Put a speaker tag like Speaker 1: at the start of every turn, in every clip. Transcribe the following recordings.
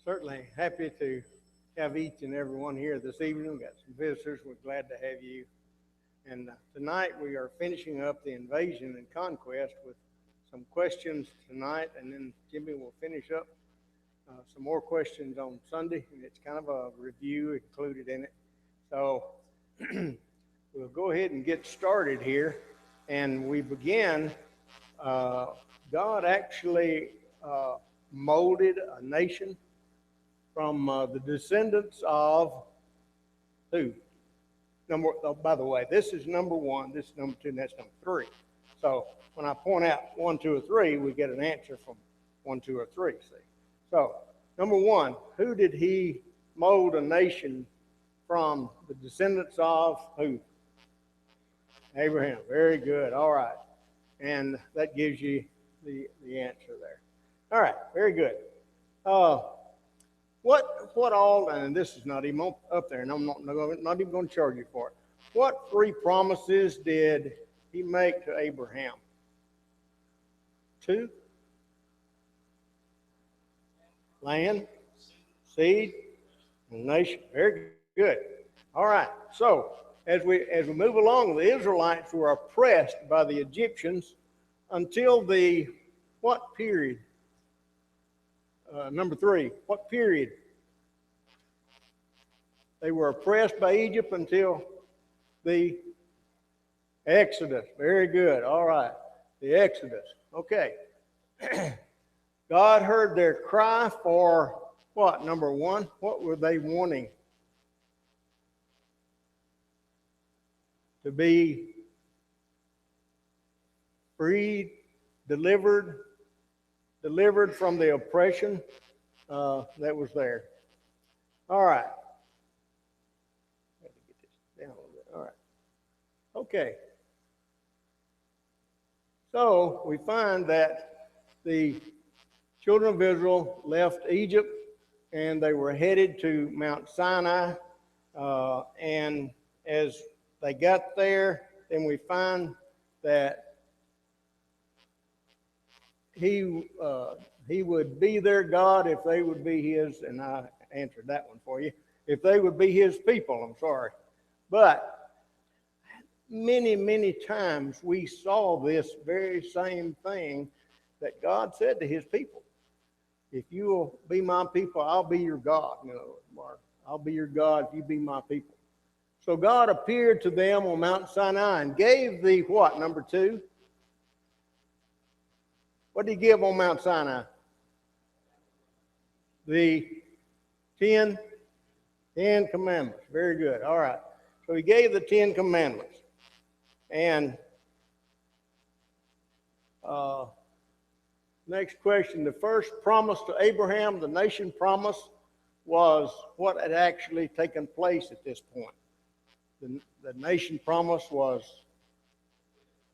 Speaker 1: Certainly happy to have each and every one here this evening. We've got some visitors. We're glad to have you. And tonight we are finishing up the invasion and conquest with some questions tonight, and then Jimmy will finish up some more questions on Sunday, and it's kind of a review included in it. So we'll go ahead and get started here, and we begin. God actually molded a nation from the descendants of who? By the way, this is number one, this is number two, and that's number three. So when I point out 1, 2, or 3, we get an answer from 1, 2, or 3. See. So number one, who did he mold a nation from? The descendants of who? Abraham. Very good. All right, and that gives you the answer there. All right. Very good. What all, and this is not even up there, and I'm not even going to charge you for it. What 3 promises did he make to Abraham? 2? Land, seed, and nation. Very good. All right. So as we move along, the Israelites were oppressed by the Egyptians until the what period? Number 3, what period? They were oppressed by Egypt until the Exodus. Very good. All right. The Exodus. Okay. God heard their cry for what? Number 1, what were they wanting? To be freed, delivered from the oppression that was there. All right. Let me get this down a little bit. All right. Okay. So we find that the children of Israel left Egypt and they were headed to Mount Sinai. And as they got there, then we find that he would be their God if they would be his, and I answered that one for you, if they would be his people, I'm sorry. But many, many times we saw this very same thing that God said to his people. If you will be my people, I'll be your God. Mark, I'll be your God if you be my people. So God appeared to them on Mount Sinai and gave the what, number 2? What did he give on Mount Sinai? The 10 commandments. Very good. All right. So he gave the 10 commandments. And next question. The first promise to Abraham, the nation promise, was what had actually taken place at this point. The nation promise was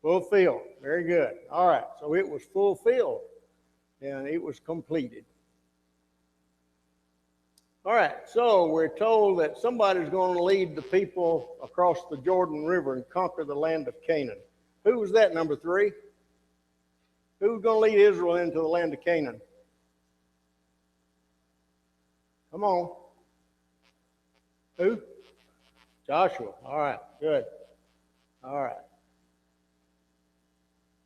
Speaker 1: fulfilled. Very good. All right. So it was fulfilled and it was completed. All right. So we're told that somebody's going to lead the people across the Jordan River and conquer the land of Canaan. Who was that, number 3? Who's going to lead Israel into the land of Canaan? Come on. Who? Joshua. All right. Good. All right.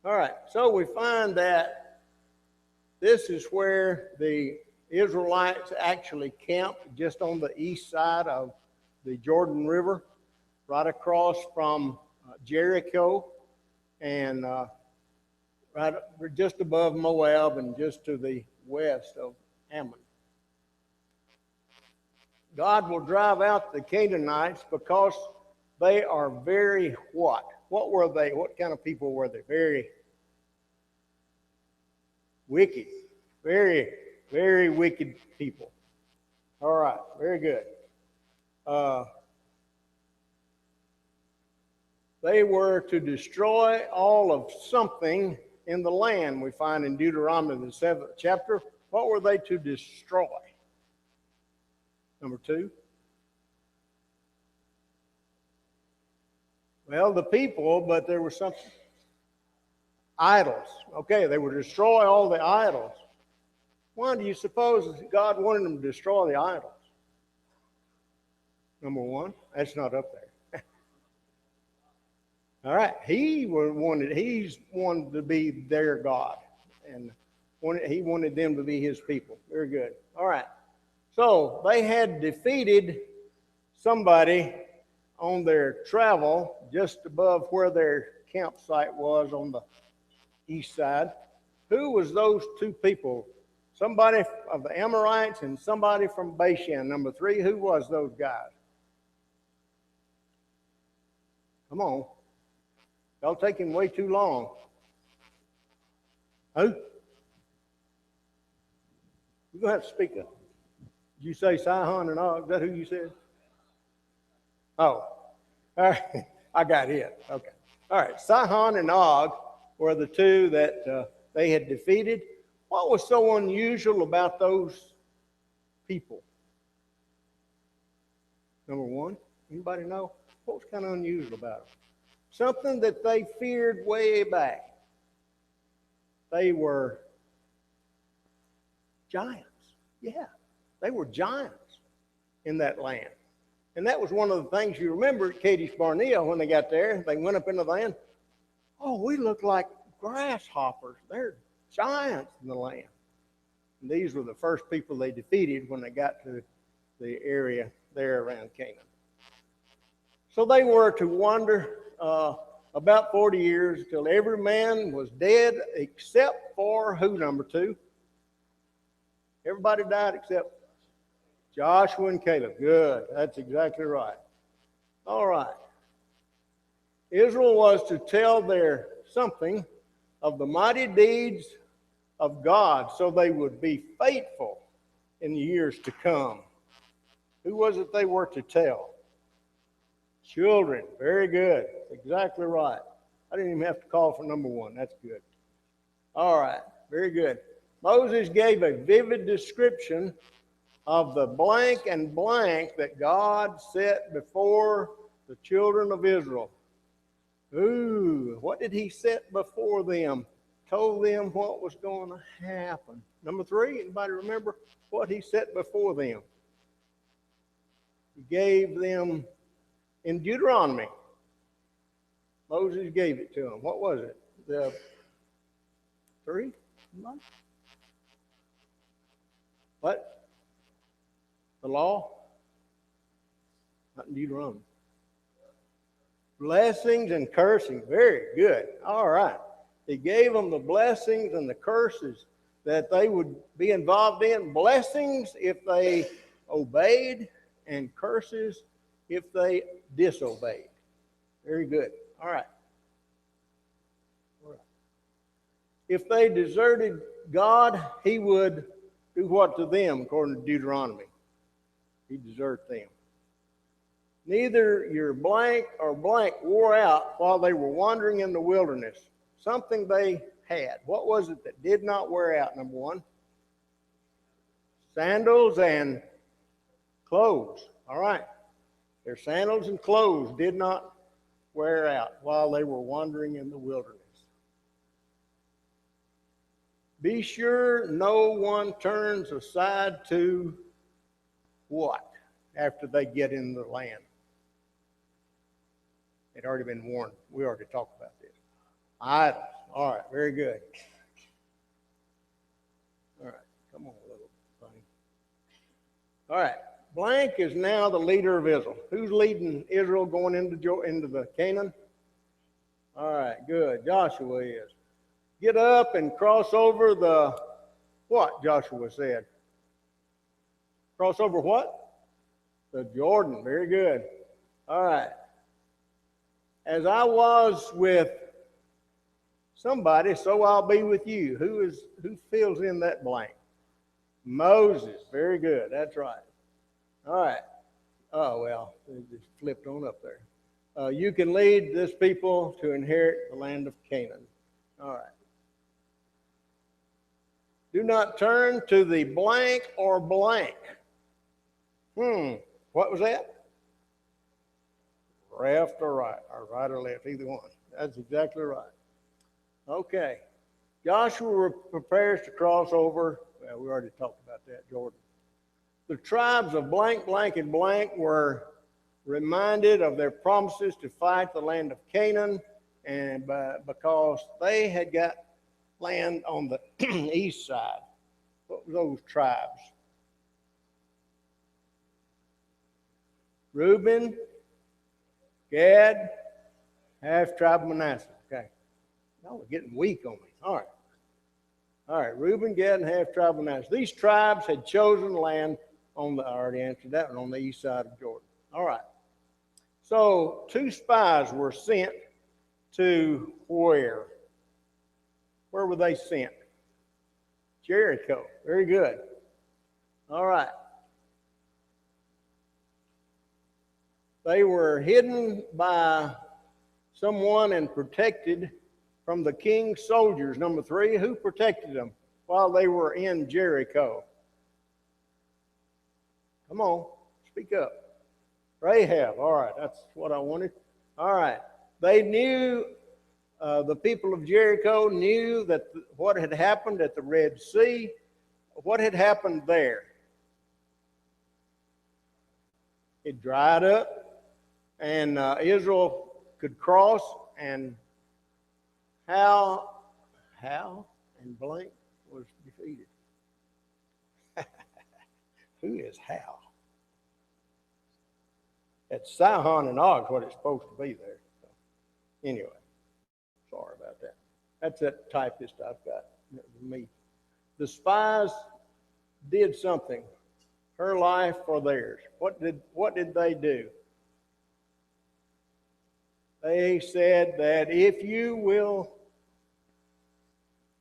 Speaker 1: All right, so we find that this is where the Israelites actually camped, just on the east side of the Jordan River, right across from Jericho, and right just above Moab and just to the west of Ammon. God will drive out the Canaanites because they are very what? What were they? What kind of people were they? Very wicked. Very, very wicked people. All right. Very good. They were to destroy all of something in the land, we find in Deuteronomy, the 7th chapter. What were they to destroy? Number 2. Well, the people, but there was something. Idols. Okay, they would destroy all the idols. Why do you suppose God wanted them to destroy the idols? Number one, that's not up there. All right, he's wanted to be their God, and he wanted them to be his people. Very good. All right, so they had defeated somebody on their travel just above where their campsite was on the east side. Who was those two people? Somebody of the Amorites and somebody from Bashan. Number three, who was those guys? Come on. Y'all taking way too long. Who? You're going to have to speak up. Did you say Sihon and Og? Is that who you said? Oh, all right. I got it. Okay. All right. Sihon and Og were the two that they had defeated. What was so unusual about those people? Number one, anybody know? What was kind of unusual about them? Something that they feared way back. They were giants. Yeah, they were giants in that land. And that was one of the things you remember at Kadesh Barnea when they got there. They went up into the land. Oh, we look like grasshoppers. They're giants in the land. And these were the first people they defeated when they got to the area there around Canaan. So they were to wander about 40 years till every man was dead except for who, number two? Everybody died except Joshua and Caleb. Good. That's exactly right. All right. Israel was to tell their something of the mighty deeds of God so they would be faithful in the years to come. Who was it they were to tell? Children. Very good. Exactly right. I didn't even have to call for number one. That's good. All right. Very good. Moses gave a vivid description of the blank and blank that God set before the children of Israel. Ooh, what did he set before them? Told them what was going to happen. Number three, anybody remember what he set before them? He gave them in Deuteronomy. Moses gave it to them. What was it? The three? What? The law? Not in Deuteronomy. Blessings and cursing. Very good. All right. He gave them the blessings and the curses that they would be involved in. Blessings if they obeyed, and curses if they disobeyed. Very good. All right. All right. If they deserted God, he would do what to them, according to Deuteronomy? He'd desert them. Neither your blank or blank wore out while they were wandering in the wilderness. Something they had. What was it that did not wear out, number one? Sandals and clothes. All right. Their sandals and clothes did not wear out while they were wandering in the wilderness. Be sure no one turns aside to what? After they get in the land. It already been warned. We already talked about this. Idols. All right, very good. All right, come on, little thing. All right, blank is now the leader of Israel. Who's leading Israel going into the Canaan? All right, good. Joshua is. Get up and cross over the, what Joshua said? Cross over what? The Jordan. Very good. All right. As I was with somebody, so I'll be with you. Who fills in that blank? Moses. Very good. That's right. All right. Oh, well, it just flipped on up there. You can lead this people to inherit the land of Canaan. All right. Do not turn to the blank or blank. What was that? Left or right or left, either one. That's exactly right. Okay. Joshua prepares to cross over. Well, we already talked about that, Jordan. The tribes of blank, blank, and blank were reminded of their promises to fight the land of Canaan, and because they had got land on the east side. What were those tribes? Reuben, Gad, half tribe of Manasseh. Okay. Y'all are getting weak on me. All right. All right. Reuben, Gad, and half tribe of Manasseh. These tribes had chosen land on the, I already answered that one, on the east side of Jordan. All right. So 2 spies were sent to where? Where were they sent? Jericho. Very good. All right. They were hidden by someone and protected from the king's soldiers. Number 3, who protected them while they were in Jericho? Come on, speak up. Rahab. All right, that's what I wanted. All right. They knew, the people of Jericho knew that what had happened at the Red Sea. What had happened there? It dried up, and Israel could cross, and Hal and blank was defeated. Who is Hal? It's Sihon and Og, what it's supposed to be there. So, anyway, sorry about that. That's that typist I've got. Me. The spies did something. Her life for theirs. What did they do? They said that if you will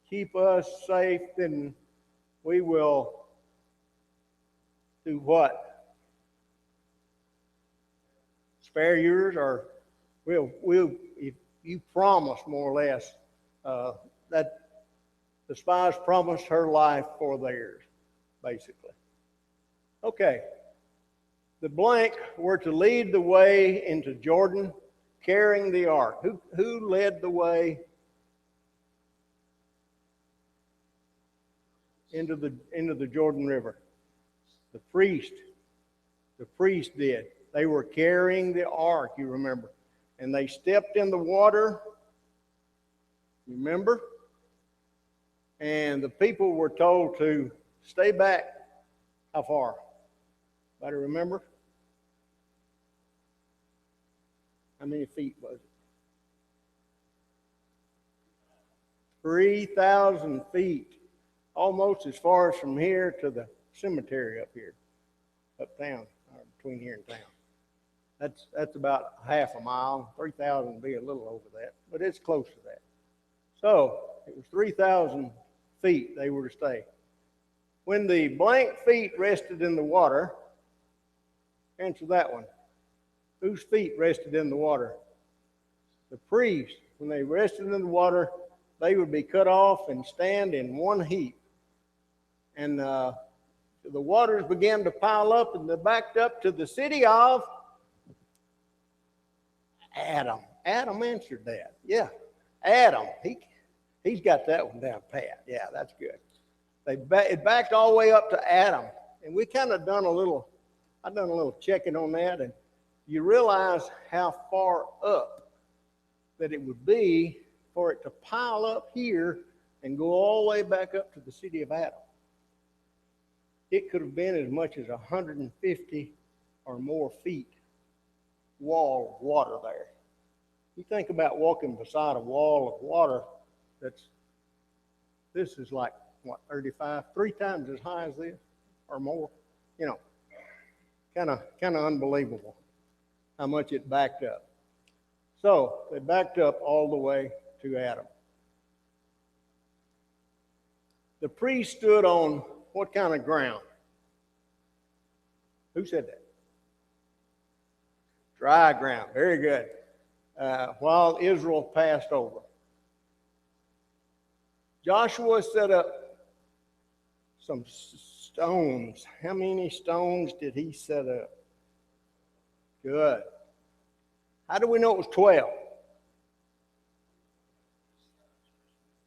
Speaker 1: keep us safe, then we will do what? Spare yours, or we'll if you promise, more or less, that the spies promised her life for theirs, basically. Okay. The blank were to lead the way into Jordan, carrying the ark. Who led the way into the Jordan River? The priest. The priest did. They were carrying the ark, you remember. And they stepped in the water, remember? And the people were told to stay back. How far? Anybody remember? How many feet was it? 3,000 feet. Almost as far as from here to the cemetery up here, uptown, or between here and town. That's about half a mile. 3,000 would be a little over that, but it's close to that. So it was 3,000 feet they were to stay. When the blank feet rested in the water, answer that one. Whose feet rested in the water? The priests. When they rested in the water, they would be cut off and stand in one heap. And the waters began to pile up, and they backed up to the city of Adam. Adam answered that. Yeah, Adam. He's got that one down pat. Yeah, that's good. It backed all the way up to Adam, and we kind of I've done a little checking on that, and you realize how far up that it would be for it to pile up here and go all the way back up to the city of Adam. It could have been as much as 150 or more feet wall of water there. You think about walking beside a wall of water this is like, what, 35, 3 times as high as this or more. You know, kind of unbelievable how much it backed up. So they backed up all the way to Adam. The priest stood on what kind of ground? Who said that? Dry ground. Very good. While Israel passed over. Joshua set up some stones. How many stones did he set up? Good. How do we know it was 12?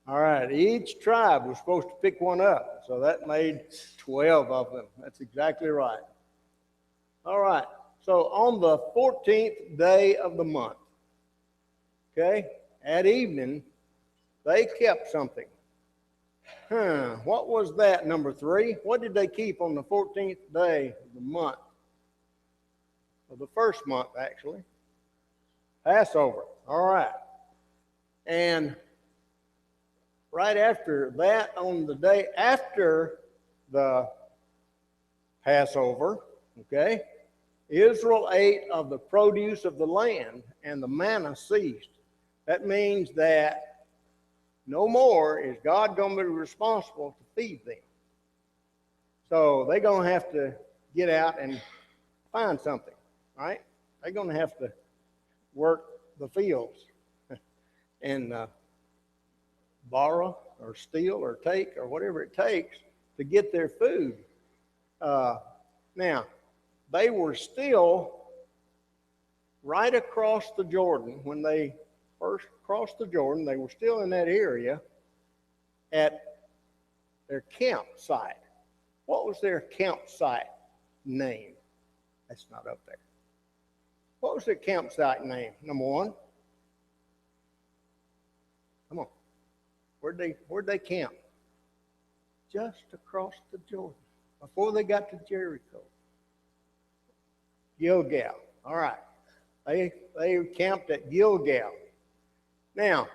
Speaker 1: All right, each tribe was supposed to pick one up, so that made 12 of them. That's exactly right. All right, so on the 14th day of the month, okay, at evening, they kept something. What was that, number 3? What did they keep on the 14th day of the month? Of the first month, actually. Passover. All right. And right after that, on the day after the Passover, okay, Israel ate of the produce of the land, and the manna ceased. That means that no more is God going to be responsible to feed them. So they're going to have to get out and find something, right? They're going to have to work the fields and borrow or steal or take or whatever it takes to get their food. Now, they were still right across the Jordan. When they first crossed the Jordan, they were still in that area at their campsite. What was their campsite name? That's not up there. What was their campsite name? Number 1. Come on. Where'd they camp? Just across the Jordan, before they got to Jericho. Gilgal. All right. They camped at Gilgal. Now,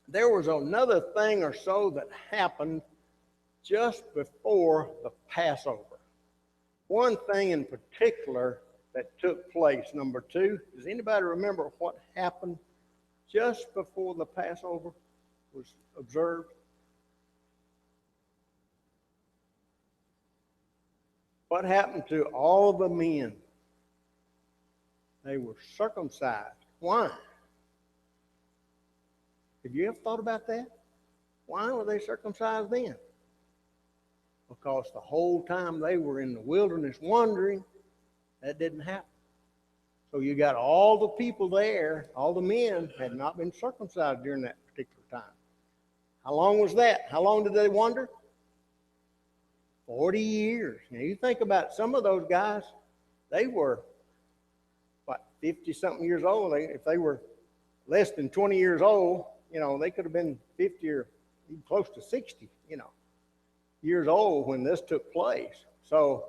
Speaker 1: there was another thing or so that happened just before the Passover. One thing in particular that took place, number 2. Does anybody remember what happened just before the Passover was observed? What happened to all the men? They were circumcised. Why? Have you ever thought about that? Why were they circumcised then? Because the whole time they were in the wilderness wandering, that didn't happen. So you got all the people there, all the men had not been circumcised during that particular time. How long was that? How long did they wander? 40 years. Now you think about some of those guys, they were, 50-something years old. If they were less than 20 years old, they could have been 50 or even close to 60, years old when this took place. So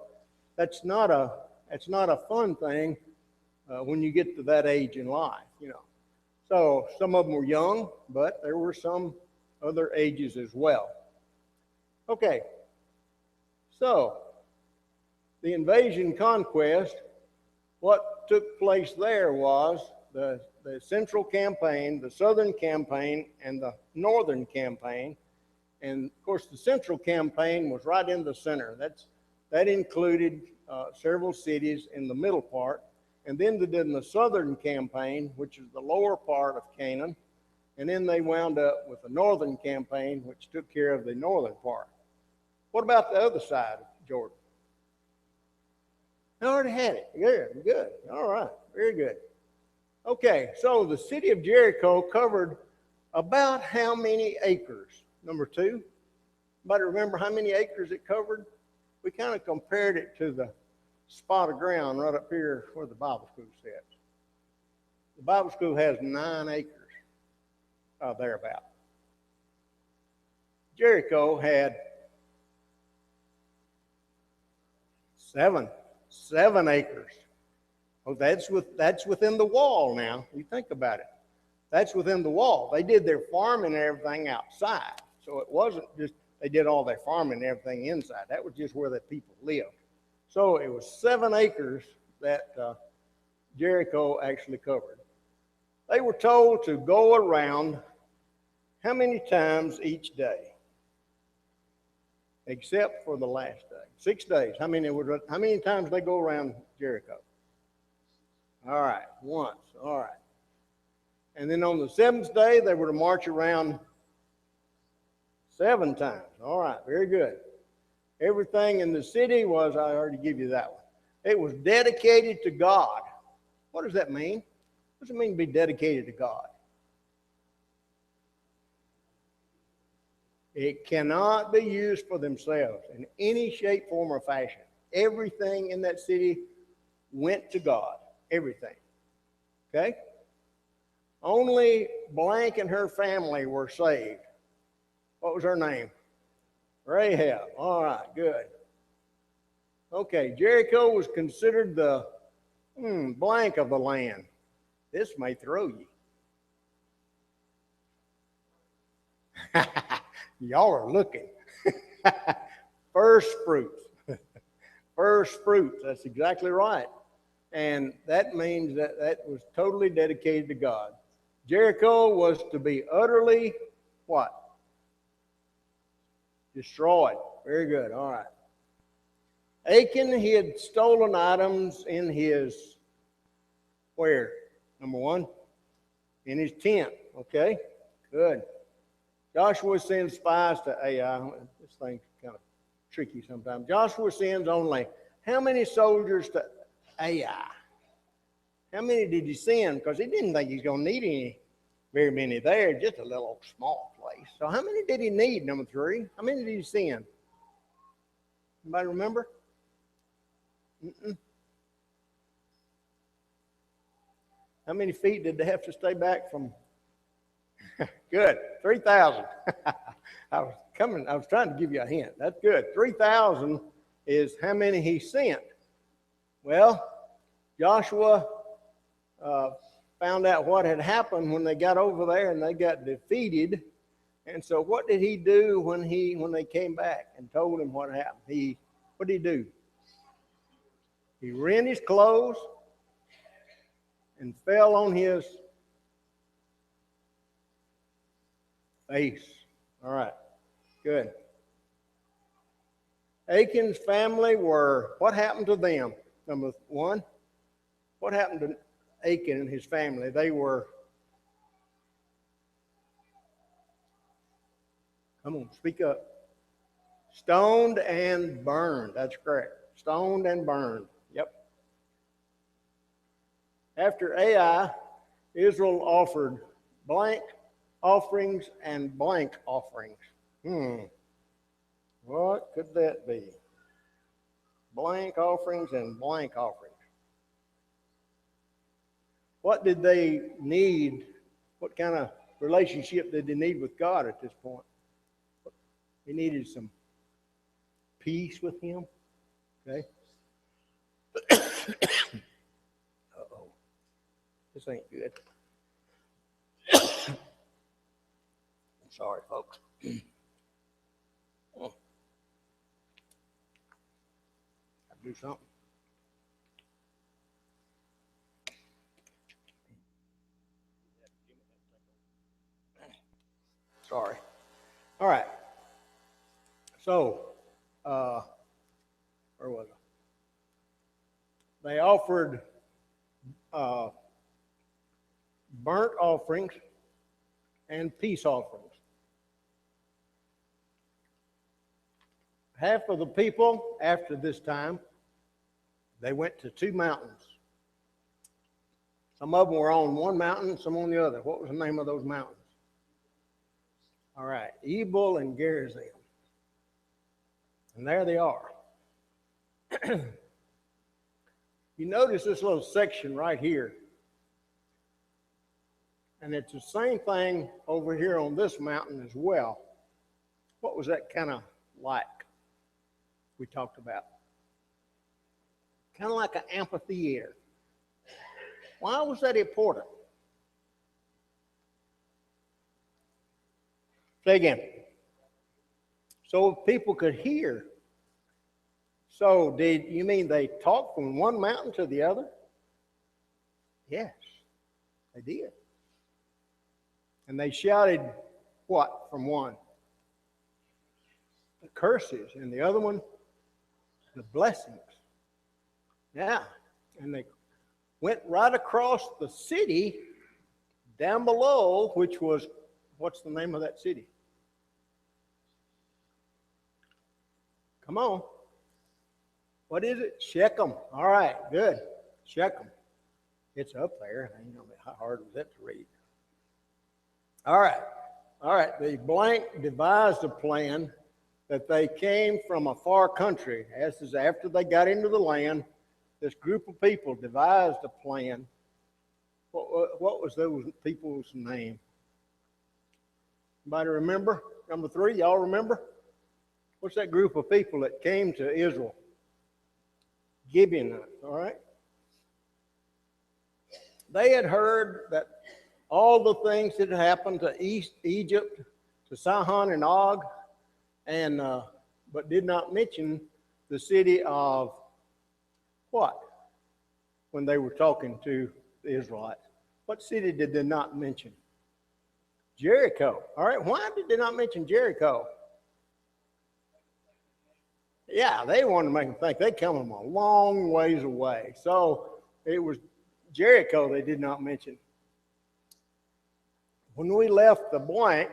Speaker 1: that's not a fun thing when you get to that age in life, So some of them were young, but there were some other ages as well. Okay, so the invasion conquest, what took place there was the central campaign, the southern campaign, and the northern campaign. And of course, the central campaign was right in the center. That included several cities in the middle part. And then they did the southern campaign, which is the lower part of Canaan. And then they wound up with the northern campaign, which took care of the northern part. What about the other side of Jordan? I already had it. Good. All right. Very good. Okay, so the city of Jericho covered about how many acres? Number 2. Anybody remember how many acres it covered? We kind of compared it to the spot of ground right up here where the Bible school sits. The Bible school has 9 acres thereabout. Jericho had 7 acres. Oh, that's within the wall now. You think about it. That's within the wall. They did their farming and everything outside. So it wasn't just they did all their farming and everything inside. That was just where the people lived. So it was 7 acres that Jericho actually covered. They were told to go around how many times each day? Except for the last day. 6 days. How many times did they go around Jericho? All right, once. All right. And then on the 7th day, they were to march around 7 times. All right, very good. Everything in the city was, I already give you that one. It was dedicated to God. What does that mean? What does it mean to be dedicated to God? It cannot be used for themselves in any shape, form, or fashion. Everything in that city went to God. Everything. Okay? Only blank and her family were saved. What was her name? Rahab. All right, good. Okay, Jericho was considered the blank of the land. This may throw you. Y'all are looking. First fruits. First fruits. That's exactly right. And that means that was totally dedicated to God. Jericho was to be utterly what? Destroyed. Very good. All right. Achan, he had stolen items in his, where? Number one? In his tent. Okay. Good. Joshua sends spies to Ai. This thing's kind of tricky sometimes. Joshua sends only how many soldiers to Ai? How many did he send? Because he didn't think he's going to need very many there, just a little small place. So how many did he need, number three? How many did he send? Anybody remember? How many feet did they have to stay back from? Good, 3,000. I was trying to give you a hint. That's good. 3,000 is how many he sent. Well, Joshua found out what had happened when they got over there and they got defeated. And so what did he do when they came back and told him what happened? What did he do? He rent his clothes and fell on his face. All right, good. Achan's family what happened to them? Number one, what happened to Achan and his family? They were, come on, speak up. Stoned and burned. That's correct. Stoned and burned. Yep. After Ai, Israel offered blank offerings and blank offerings. What could that be? Blank offerings and blank offerings. What did they need? What kind of relationship did they need with God at this point? They needed some peace with him. Okay. Uh-oh. This ain't good. I'm sorry, folks. I'll do something. Sorry. All right. So, where was I? They offered burnt offerings and peace offerings. Half of the people, after this time, they went to two mountains. Some of them were on one mountain, some on the other. What was the name of those mountains? All right, Ebal and Gerizim. And there they are. You notice this little section right here. And it's the same thing over here on this mountain as well. What was that kind of like we talked about? Kind of like an amphitheater. Why was that important? Say again. So people could hear. So did you mean they talked from one mountain to the other? Yes, they did. And they shouted what from one? The curses, and the other one, the blessings. Yeah, and they went right across the city down below, which was, what's the name of that city? Come on. What is it? Shechem. All right, good. Shechem. It's up there. I don't know how hard was that to read. All right. All right, the blank devised a plan that they came from a far country. As is after they got into the land, this group of people devised a plan. What was those people's name? Anybody remember? Number 3, y'all remember? What's that group of people that came to Israel? Gibeonites, all right? They had heard that all the things that had happened to East Egypt, to Sihon and Og, and but did not mention the city of what? When they were talking to the Israelites. What city did they not mention? Jericho. All right, why did they not mention Jericho? Yeah, they wanted to make them think they come from a long ways away. So it was Jericho they did not mention. When we left the blank,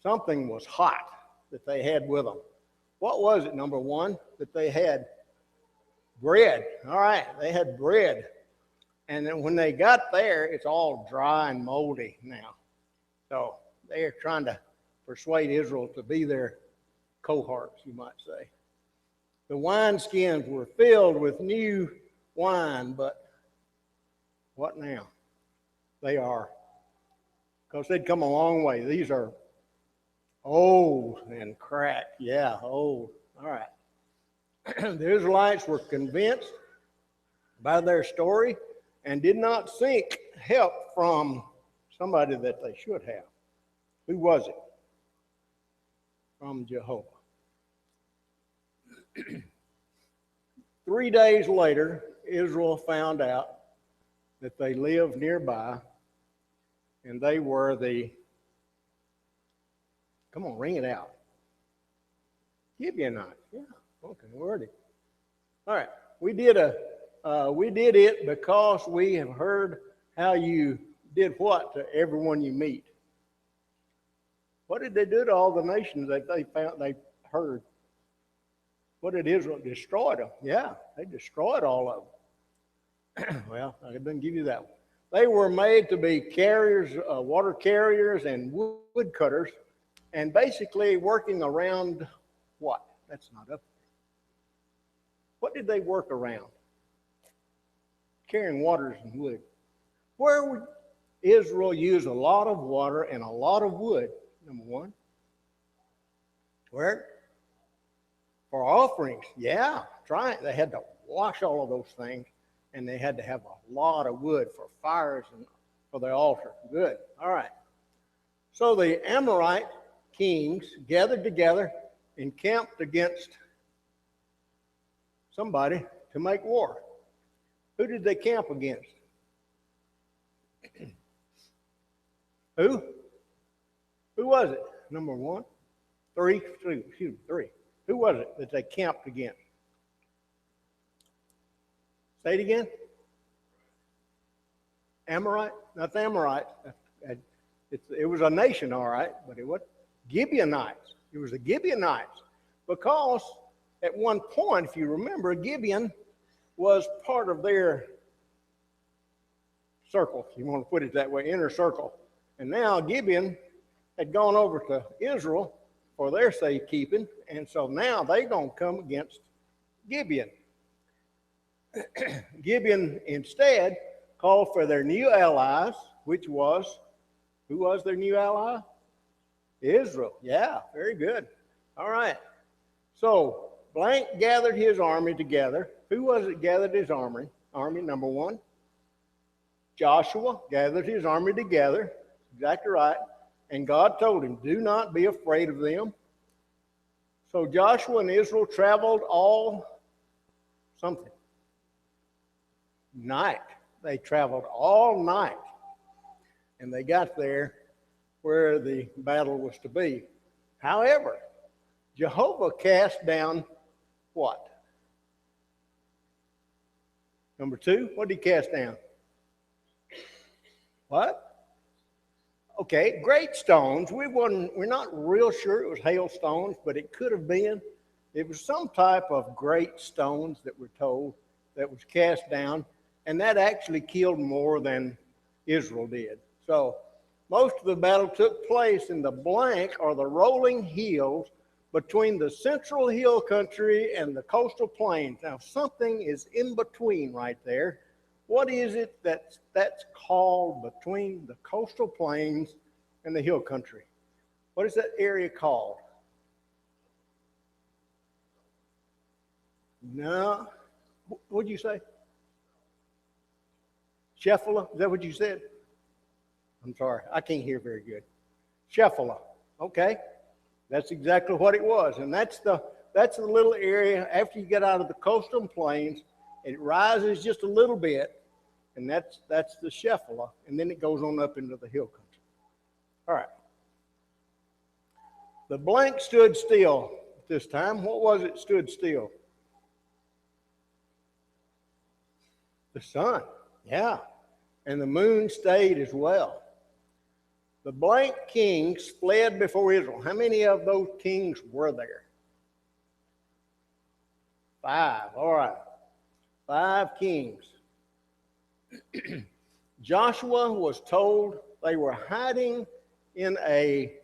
Speaker 1: something was hot that they had with them. What was it, number 1? That they had bread. All right, they had bread. And then when they got there, it's all dry and moldy now. So they're trying to persuade Israel to be their cohorts, you might say. The wineskins were filled with new wine, but what now? They are, because they'd come a long way. These are old and cracked. Yeah, old. All right. The Israelites were convinced by their story and did not seek help from somebody that they should have. Who was it? From Jehovah. 3 days later, Israel found out that they lived nearby, and they were the, come on, ring it out. Gibeonites. Yeah, okay, wordy. All right, we did it because we have heard how you did what to everyone you meet. What did they do to all the nations that they heard? What did Israel destroy them? Yeah, they destroyed all of them. Well, I didn't give you that one. They were made to be carriers, water carriers and wood cutters, and basically working around what? That's not up there. What did they work around? Carrying waters and wood. Where would Israel use a lot of water and a lot of wood? Number 1. Where? For offerings. Yeah, try it. They had to wash all of those things, and they had to have a lot of wood for fires and for the altar. Good. All right. So the Amorite kings gathered together and camped against somebody to make war. Who did they camp against? Who? Who was it? Number 1? 3? Excuse me, 3. Who was it that they camped against? Say it again. Amorite? Not the Amorites. It was a nation, all right, but it was Gibeonites. It was the Gibeonites. Because at one point, if you remember, Gibeon was part of their circle, if you want to put it that way, inner circle. And now Gibeon had gone over to Israel for their safekeeping, and so now they're going to come against Gibeon. Gibeon instead called for their new allies, which was, who was their new ally? Israel. Yeah, very good. All right. So blank gathered his army together. Who was it gathered his army? Army, number 1. Joshua gathered his army together. Exactly right. And God told him, do not be afraid of them. So Joshua and Israel traveled all something. Night. They traveled all night. And they got there where the battle was to be. However, Jehovah cast down what? Number 2, what did he cast down? What? Okay, great stones. We're not real sure it was hailstones, but it could have been. It was some type of great stones that we're told that was cast down, and that actually killed more than Israel did. So Most of the battle took place in the blank or the rolling hills between the central hill country and the coastal plains. Now, something is in between right there. What is it that's called between the coastal plains and the hill country? What is that area called? No. What'd you say? Shephelah? Is that what you said? I'm sorry, I can't hear very good. Shephelah. Okay. That's exactly what it was. And that's the little area after you get out of the coastal plains, it rises just a little bit, and that's the Shephelah, and then it goes on up into the hill country. All right. The blank stood still this time. What was it stood still? The sun, yeah. And the moon stayed as well. The blank kings fled before Israel. How many of those kings were there? 5, all right. 5 kings. Joshua was told they were hiding in a,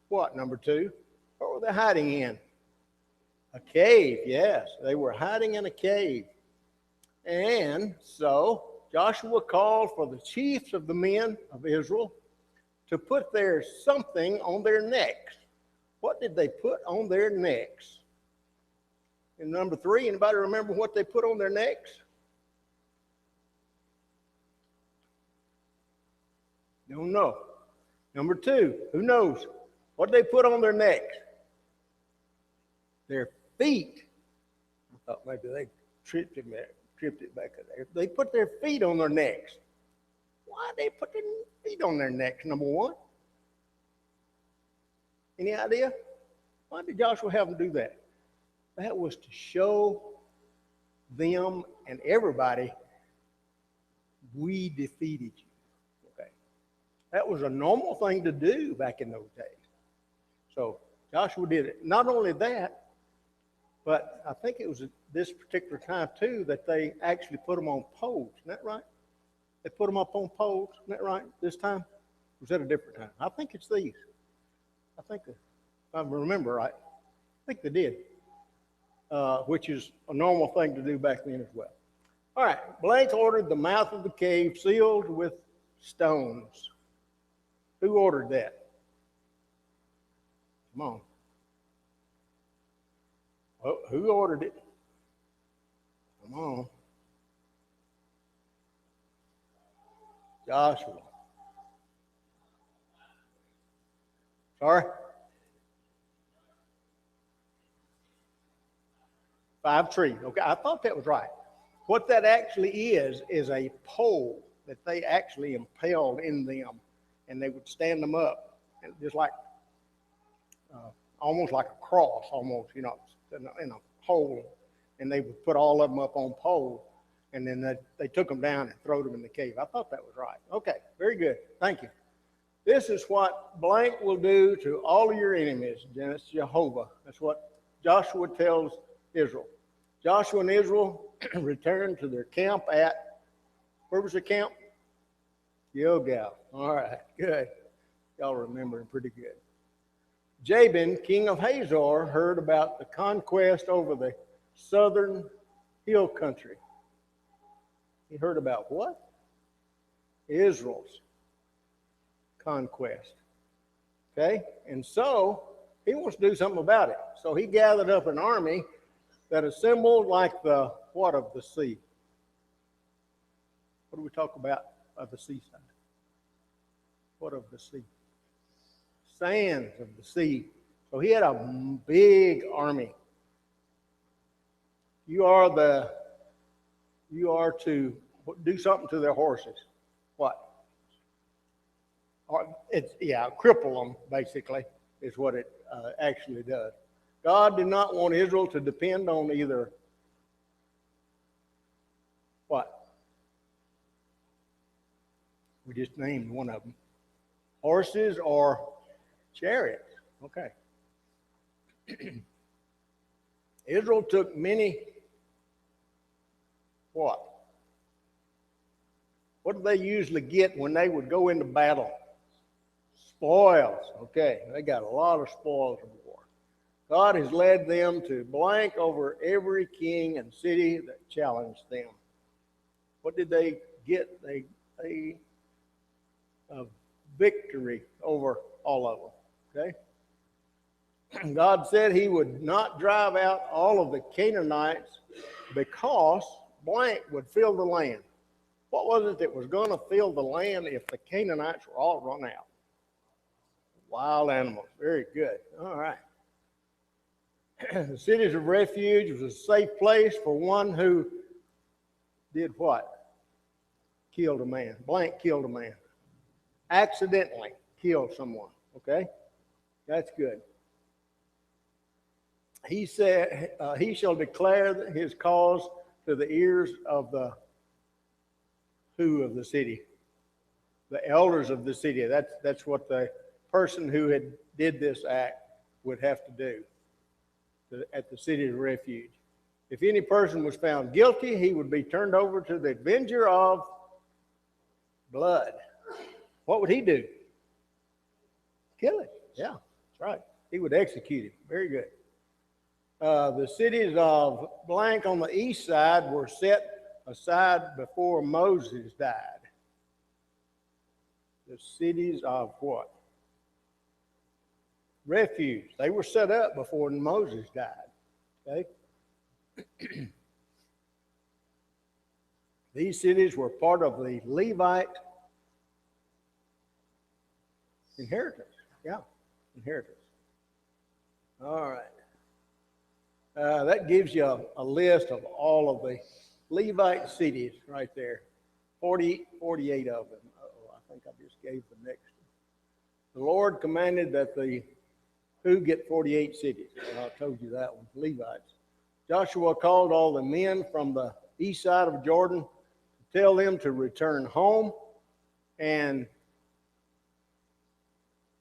Speaker 1: what, number 2? What were they hiding in? A cave, yes. They were hiding in a cave. And so Joshua called for the chiefs of the men of Israel to put their something on their necks. What did they put on their necks? And number 3, anybody remember what they put on their necks? Don't know. Number 2, who knows? What did they put on their necks? Their feet. I thought maybe they tripped it back there. They put their feet on their necks. Why did they put their feet on their necks, number 1? Any idea? Why did Joshua have them do that? That was to show them and everybody, we defeated you. Okay. That was a normal thing to do back in those days. So Joshua did it. Not only that, but I think it was at this particular time too that they actually put them on poles. Isn't that right? They put them up on poles. Isn't that right? This time? Or was that a different time? I think it's these. I think, if I remember right, I think they did, which is a normal thing to do back then as well. All right, blank ordered the mouth of the cave sealed with stones. Who ordered that? Come on. Oh, who ordered it? Come on. Joshua. Sorry? 5 trees. Okay, I thought that was right. What that actually is a pole that they actually impaled in them, and they would stand them up, and just like, almost like a cross, almost, you know, in a hole, and they would put all of them up on poles, and then they took them down and threw them in the cave. I thought that was right. Okay, very good. Thank you. This is what blank will do to all of your enemies. And it's Jehovah. That's what Joshua tells Israel. Joshua and Israel returned to their camp at, where was the camp? Gilgal. All right, good. Y'all remember him pretty good. Jabin, king of Hazor, heard about the conquest over the southern hill country. He heard about what? Israel's conquest. Okay? And so he wants to do something about it. So he gathered up an army that assembled like the what of the sea? What do we talk about of the seaside? What of the sea? Sands of the sea. So he had a big army. You are to do something to their horses. What? Cripple them, basically, is what it actually does. God did not want Israel to depend on either what? We just named one of them. Horses or chariots. Okay. Israel took many, what? What did they usually get when they would go into battle? Spoils. Okay, they got a lot of spoils of war. God has led them to blank over every king and city that challenged them. What did they get? They a victory over all of them. Okay? God said he would not drive out all of the Canaanites because blank would fill the land. What was it that was going to fill the land if the Canaanites were all run out? Wild animals. Very good. All right. The cities of refuge was a safe place for one who did what? Killed a man. Blank killed a man. Accidentally killed someone. Okay? That's good. He said, he shall declare his cause to the ears of the who of the city? The elders of the city. That's what the person who did this act would have to do at the city of refuge. If any person was found guilty, he would be turned over to the avenger of blood. What would he do? Kill him. Yeah, that's right. He would execute him. Very good. The cities of blank on the east side were set aside before Moses died. The cities of what? Refuge. They were set up before Moses died. Okay? These cities were part of the Levite inheritance. Yeah, inheritance. All right. That gives you a list of all of the Levite cities right there. 48 of them. Uh-oh, I think I just gave the next one. The Lord commanded that who get 48 cities? Well, I told you that one, Levites. Joshua called all the men from the east side of Jordan to tell them to return home. And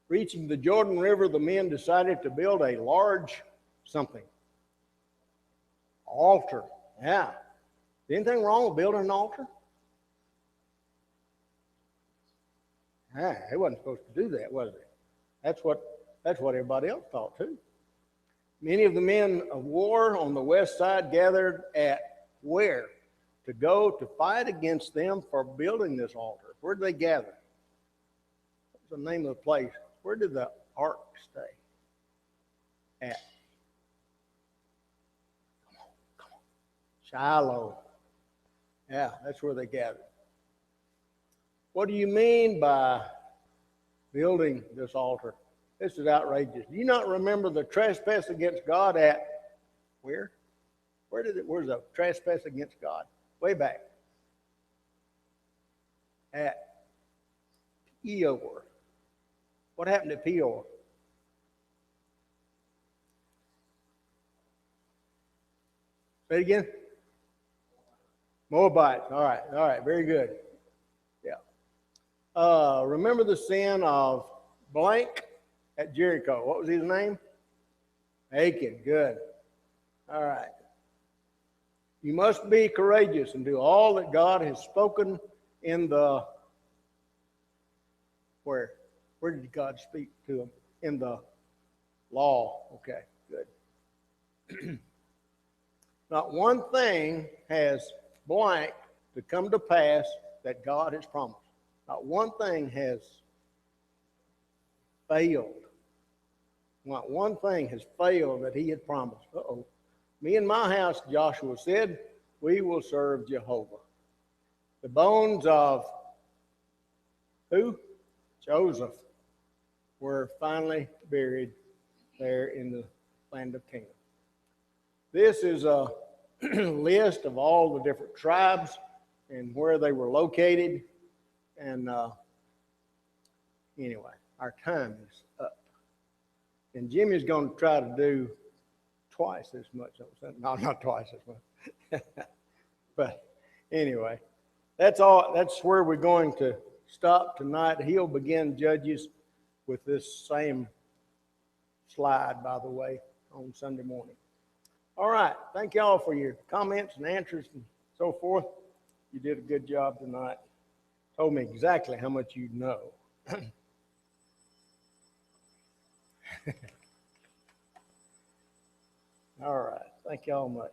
Speaker 1: reaching the Jordan River, the men decided to build a large something. Altar. Yeah. Is anything wrong with building an altar? They wasn't supposed to do that, was it? That's what everybody else thought too. Many of the men of war on the west side gathered at where? To go to fight against them for building this altar. Where did they gather? What's the name of the place? Where did the ark stay? At? Come on. Shiloh. Yeah, that's where they gathered. What do you mean by building this altar? This is outrageous. Do you not remember the trespass against God at where? Where's the trespass against God? Way back. At Peor. What happened to Peor? Say it again. Moabites. All right, very good. Yeah. Remember the sin of blank at Jericho. What was his name? Achan. Good. All right. You must be courageous and do all that God has spoken in the where? Where did God speak to him? In the law. Okay, good. Not one thing has blank to come to pass that God has promised. Not one thing has failed. Not one thing has failed that he had promised. Uh-oh. Me and my house, Joshua said, we will serve Jehovah. The bones of who? Joseph were finally buried there in the land of Canaan. This is a list of all the different tribes and where they were located. And anyway, our time is up. And Jimmy's going to try to do twice as much. No, not twice as much. But anyway, that's all. That's where we're going to stop tonight. He'll begin Judges with this same slide, by the way, on Sunday morning. All right. Thank y'all for your comments and answers and so forth. You did a good job tonight. Told me exactly how much you know. All right, thank y'all much.